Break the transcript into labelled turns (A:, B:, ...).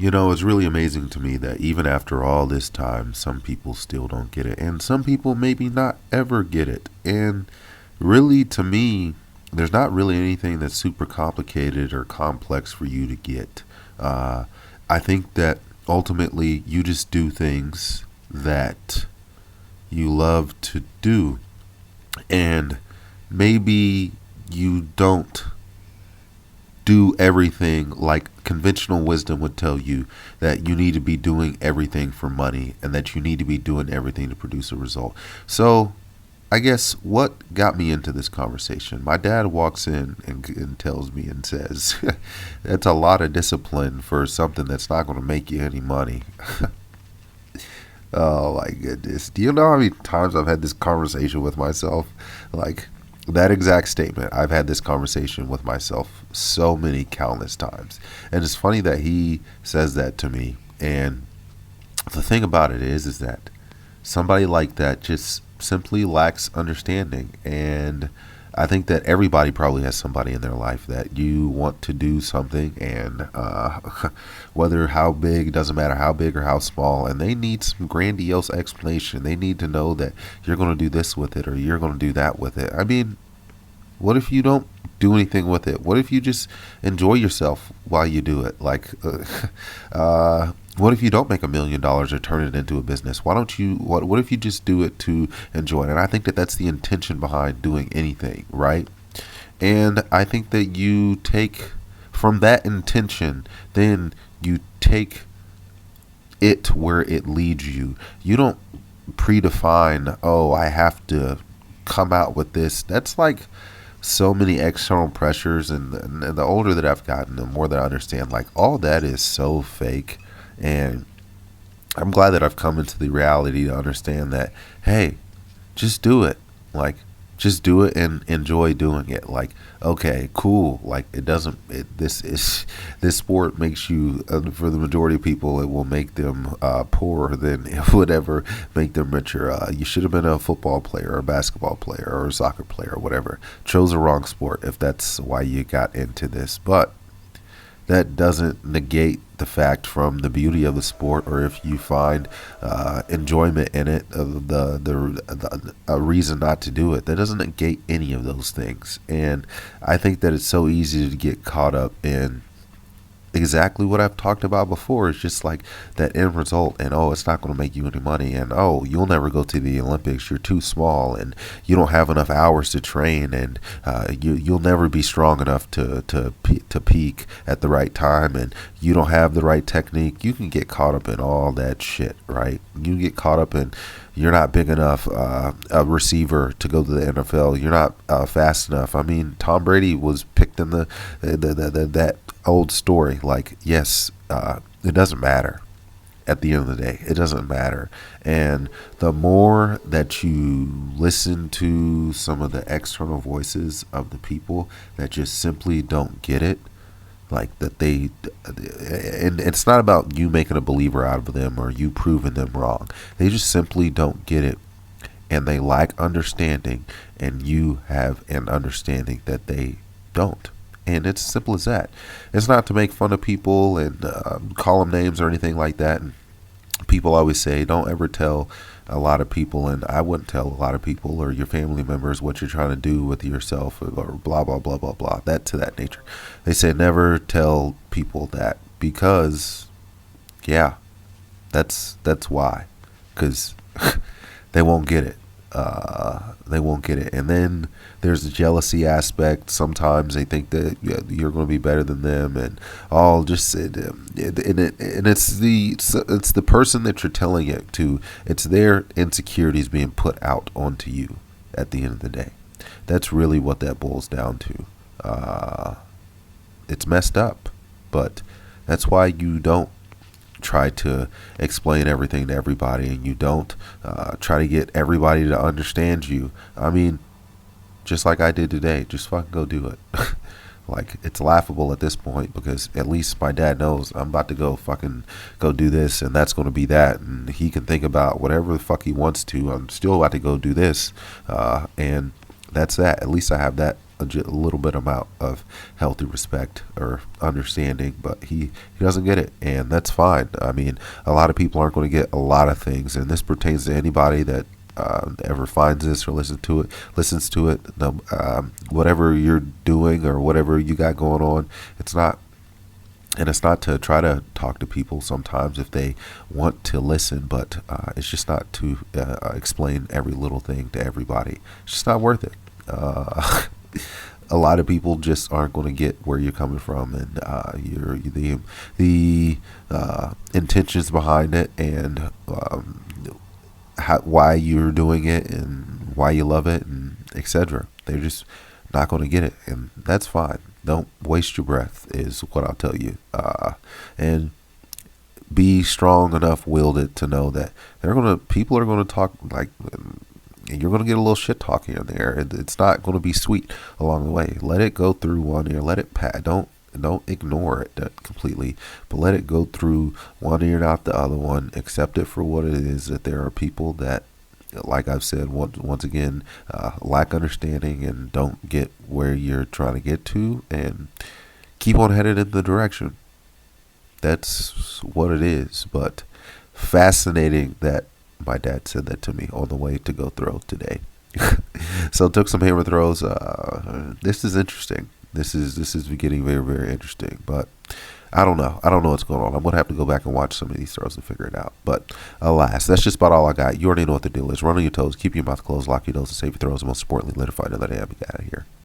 A: It's really amazing to me that even after all this time, some people still don't get it, and some people maybe not ever get it. And really, to me, there's not really anything that's super complicated or complex for you to get. Uh, I think that ultimately you just do things that you love to do, and maybe you don't do everything like conventional wisdom would tell you, that you need to be doing everything for money and that you need to be doing everything to produce a result. So, I guess what got me into this conversation, my dad walks in and tells me and says, that's a lot of discipline for something that's not going to make you any money. Oh my goodness. Do you know how many times I've had this conversation with myself? Like, that exact statement. I've had this conversation with myself so many countless times. And it's funny that he says that to me. And the thing about it is that somebody like that just simply lacks understanding. And I think that everybody probably has somebody in their life that you want to do something, and whether how big, doesn't matter how big or how small, and they need some grandiose explanation. They need to know that you're going to do this with it or you're going to do that with it. I mean, what if you don't do anything with it? What if you just enjoy yourself while you do it? Like, what if you don't make $1 million or turn it into a business? Why don't you? What if you just do it to enjoy it? And I think that that's the intention behind doing anything, right? And I think that you take from that intention, then you take it where it leads you. You don't predefine, oh, I have to come out with this. That's like so many external pressures, and the older that I've gotten, the more that I understand, like, all that is so fake. And I'm glad that I've come into the reality to understand that, hey, just do it. Like, just do it and enjoy doing it. Like, okay, cool. Like, this sport makes you, for the majority of people, it will make them poorer than it would ever make them richer. You should have been a football player or a basketball player or a soccer player or whatever. Chose the wrong sport if that's why you got into this. But that doesn't negate the fact from the beauty of the sport, or if you find enjoyment in it, a reason not to do it. That doesn't negate any of those things. And I think that it's so easy to get caught up in exactly what I've talked about before. It's just like that end result, and oh, it's not going to make you any money, and oh, you'll never go to the Olympics. You're too small, and you don't have enough hours to train, and you'll never be strong enough to peak at the right time, and you don't have the right technique. You can get caught up in all that shit, right? You get caught up in, you're not big enough a receiver to go to the NFL. You're not fast enough. I mean, Tom Brady was picked in that old story. Like, yes, it doesn't matter. At the end of the day, it doesn't matter. And the more that you listen to some of the external voices of the people that just simply don't get it, like that and it's not about you making a believer out of them or you proving them wrong. They just simply don't get it, and they lack understanding, and you have an understanding that they don't. And it's as simple as that. It's not to make fun of people and call them names or anything like that. And people always say, don't ever tell a lot of people, and I wouldn't tell a lot of people or your family members what you're trying to do with yourself, or blah, blah, blah, blah, blah, that to that nature. They say never tell people that, because, yeah, that's why. Because they won't get it. They won't get it. And then there's the jealousy aspect. Sometimes they think that you're going to be better than them, and all just and it's the person that you're telling it to. It's their insecurities being put out onto you. At the end of the day, that's really what that boils down to. It's messed up, but that's why you don't try to explain everything to everybody, and you don't try to get everybody to understand you. I mean, just like I did today, just fucking go do it. Like, it's laughable at this point, because at least my dad knows I'm about to go do this, and that's going to be that, and he can think about whatever the fuck he wants to. I'm still about to go do this, and that's that. At least I have that a little bit amount of healthy respect or understanding, but he doesn't get it, and that's fine. I mean, a lot of people aren't going to get a lot of things, and this pertains to anybody that ever finds this or listens to it. Whatever you're doing or whatever you got going on, it's not. And it's not to try to talk to people sometimes if they want to listen, but it's just not to explain every little thing to everybody. It's just not worth it. A lot of people just aren't going to get where you're coming from, and the intentions behind it, and why you're doing it, and why you love it, and etc. They're just not going to get it, and that's fine. Don't waste your breath is what I'll tell you. And be strong enough willed to know that people are gonna talk, like, and you're gonna get a little shit talk here and there. It's not gonna be sweet along the way. Let it go through one ear. Let it pass. Don't ignore it completely, but let it go through one ear and out the other one. Accept it for what it is. That there are people that, like I've said once again, lack understanding and don't get where you're trying to get to, and keep on headed in the direction. That's what it is. But fascinating that my dad said that to me on the way to go throw today. So took some hammer throws. This is interesting. This is getting very, very interesting. But I don't know what's going on. I'm going to have to go back and watch some of these throws and figure it out. But alas, that's just about all I got. You already know what the deal is. Run on your toes, keep your mouth closed, lock your nose, and save your throws, and most importantly, let it fight another day. I got out of here.